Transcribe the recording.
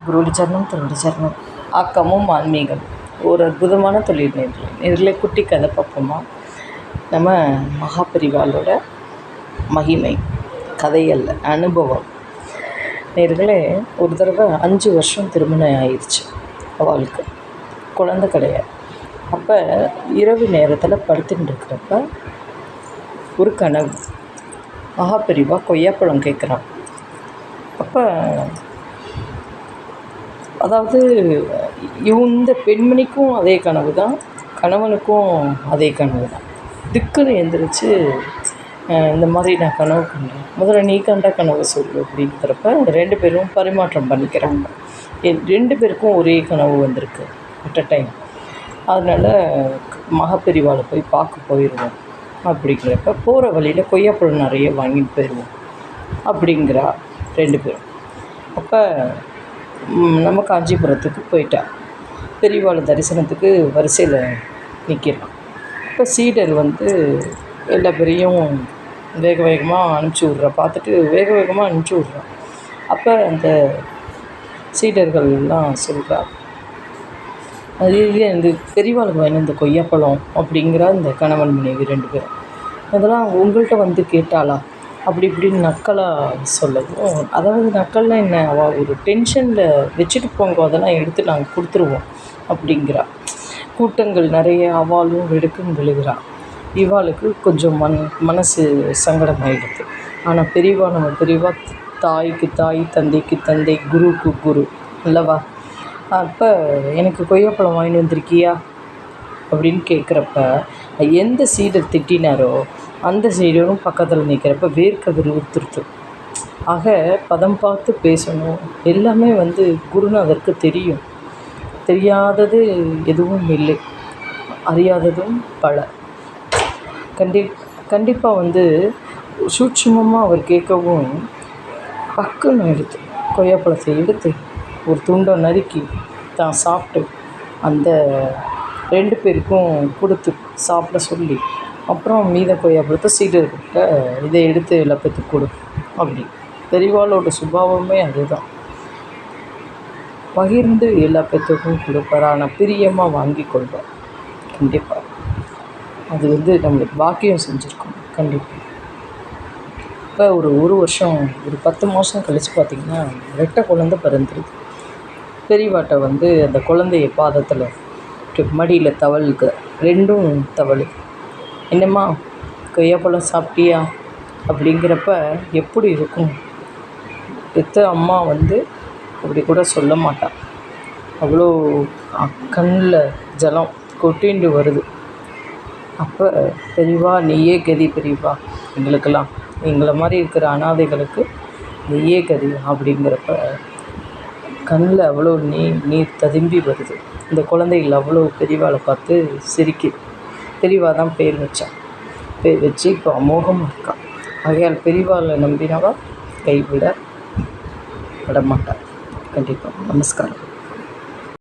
குருவடி சரணம் திருவடி சரணம். ஆக்கமும் ஆன்மீகம் ஒரு அற்புதமான தொழில் நேர்களே குட்டி கதை பார்ப்போமா? நம்ம மகாபெரிவாளோட மகிமை கதையல்ல, அனுபவம். நேர்களே, ஒரு தடவை 5 வருஷம் திருமணம் ஆயிடுச்சு. அவளுக்கு குழந்தை கிடையாது. அப்போ இரவு நேரத்தில் படுத்துட்டு இருக்கிறப்ப ஒரு கனவு. மகாபெரிவா கொய்யாப்பழம் கேட்குறான். அப்போ அதாவது இந்த பெண்மணிக்கும் அதே கனவு தான், கணவனுக்கும் அதே கனவு தான். திக்குன்னு எழுந்திரிச்சு இந்த மாதிரி நான் கனவு கண்டேன், முதல்ல நீ கண்ட கனவு சொல்லு அப்படிங்கிறப்ப 2 பேரும் பரிமாற்றம் பண்ணிக்கிறாங்க. 2 பேருக்கும் ஒரே கனவு வந்திருக்கு அட் அ டைம். அதனால் மகாபெரிவாளை போய் பார்க்க போயிடுவோம் அப்படிங்கிறப்ப போகிற வழியில் கொய்யாப்பழம் நிறைய வாங்கிட்டு போயிடுவோம் அப்படிங்கிறா 2 பேரும். அப்போ நம்ம காஞ்சிபுரத்துக்கு போயிட்டா. பெரியவாளை தரிசனத்துக்கு வரிசையில் நிற்கிறான். இப்போ சீடர் எல்லா பேரையும் வேக வேகமாக அனுப்பிச்சி விட்றா. பார்த்துட்டு வேக வேகமாக அனுப்பிச்சி விட்றான். அப்போ அந்த சீடர்கள்லாம் சொல்கிறா, அது இந்த பெரியவாளுக்கு வேணும் இந்த கொய்யாப்பழம் அப்படிங்கிற இந்த கணவன் மனைவி 2 பேரும். அதெல்லாம் உங்கள்கிட்ட கேட்டாளா அப்படி இப்படின்னு நக்கலாக சொல்லவும், அதாவது நக்கல்லாம் என்ன, அவள் ஒரு டென்ஷனில் வச்சுட்டு போங்க, அதெல்லாம் எடுத்து நாங்கள் கொடுத்துருவோம் அப்படிங்கிறா. கூட்டங்கள் நிறைய, அவளும் வெடுக்குன்னு விழுகிறா. இவாளுக்கு கொஞ்சம் மனசு சங்கடமாயிடுது. ஆனால் நம்ம பெரியவா தாய்க்கு தாய், தந்தைக்கு தந்தை, குருவுக்கு குரு அல்லவா? அப்போ எனக்கு கொய்யாப்பழம் வாங்கிட்டு வந்திருக்கியா அப்படின்னு கேட்குறப்ப, எந்த சீடர் திட்டினாரோ அந்த சீடரும் பக்கத்தில் நிற்கிறப்ப வேர்க்க விறுவிறுத்துருது. ஆக பதம் பார்த்து பேசணும். எல்லாமே குருநாதருக்கு தெரியும். தெரியாதது எதுவும் இல்லை, அறியாததும் பல. கண்டிப்பாக சூட்சுமமாக அவர் கேட்கவும் பக்குன்னு எடுத்து கொய்யாப்பழத்தை எடுத்து ஒரு துண்டை நறுக்கி தான் சாப்பிட்டு அந்த 2 பேருக்கும் கொடுத்து சாப்பிட சொல்லி, அப்புறம் மீத கொய்யாப்பழத்தை சீடர்கிட்ட இதை எடுத்து எல்லாத்துக்கும் கொடு அப்படி. பெரியவாளோட சுபாவமே அதுதான். பகிர்ந்து எல்லா பேத்துக்கும் கொடுப்பார். ஆனால் பிரியமாக வாங்கி கொள்வார். கண்டிப்பாக அது நம்மளுக்கு பாக்கியம் செஞ்சுருக்கோம். கண்டிப்பாக. இப்போ ஒரு வருஷம், ஒரு 10 மாதம் கழித்து பார்த்திங்கன்னா 2 குழந்தை பிறந்துருது. பெரியவாட்டை அந்த குழந்தைய பாதத்தில் மடியில் தவழுக்கு 2ம் தவழு. என்னம்மா கொய்யாப்பழம் சாப்பிட்டியா அப்படிங்கிறப்ப எப்படி இருக்கும்? பெற்ற அம்மா அப்படி கூட சொல்ல மாட்டாள். அவ்வளோ கண்ணில் ஜலம் கொட்டிண்டு வருது. அப்போ பெரியவா நீயே கதி, பெரியவா எங்களுக்கெல்லாம், எங்களை மாதிரி இருக்கிற அனாதைகளுக்கு நீயே கதி அப்படிங்கிறப்ப கண்ணில் அவ்வளோ நீர் ததும்பி வருது. இந்த குழந்தைகள் அவ்வளோ பெரியவாளை பார்த்து சிரிக்குது. பெரியவா தான் பேர் வச்சான். பேர் வச்சு இப்போ அமோகமாக இருக்கான். ஆகையால் பெரியவாளை நம்பினவா கைவிட விடமாட்டாள். கண்டிப்பாக. நமஸ்காரம்.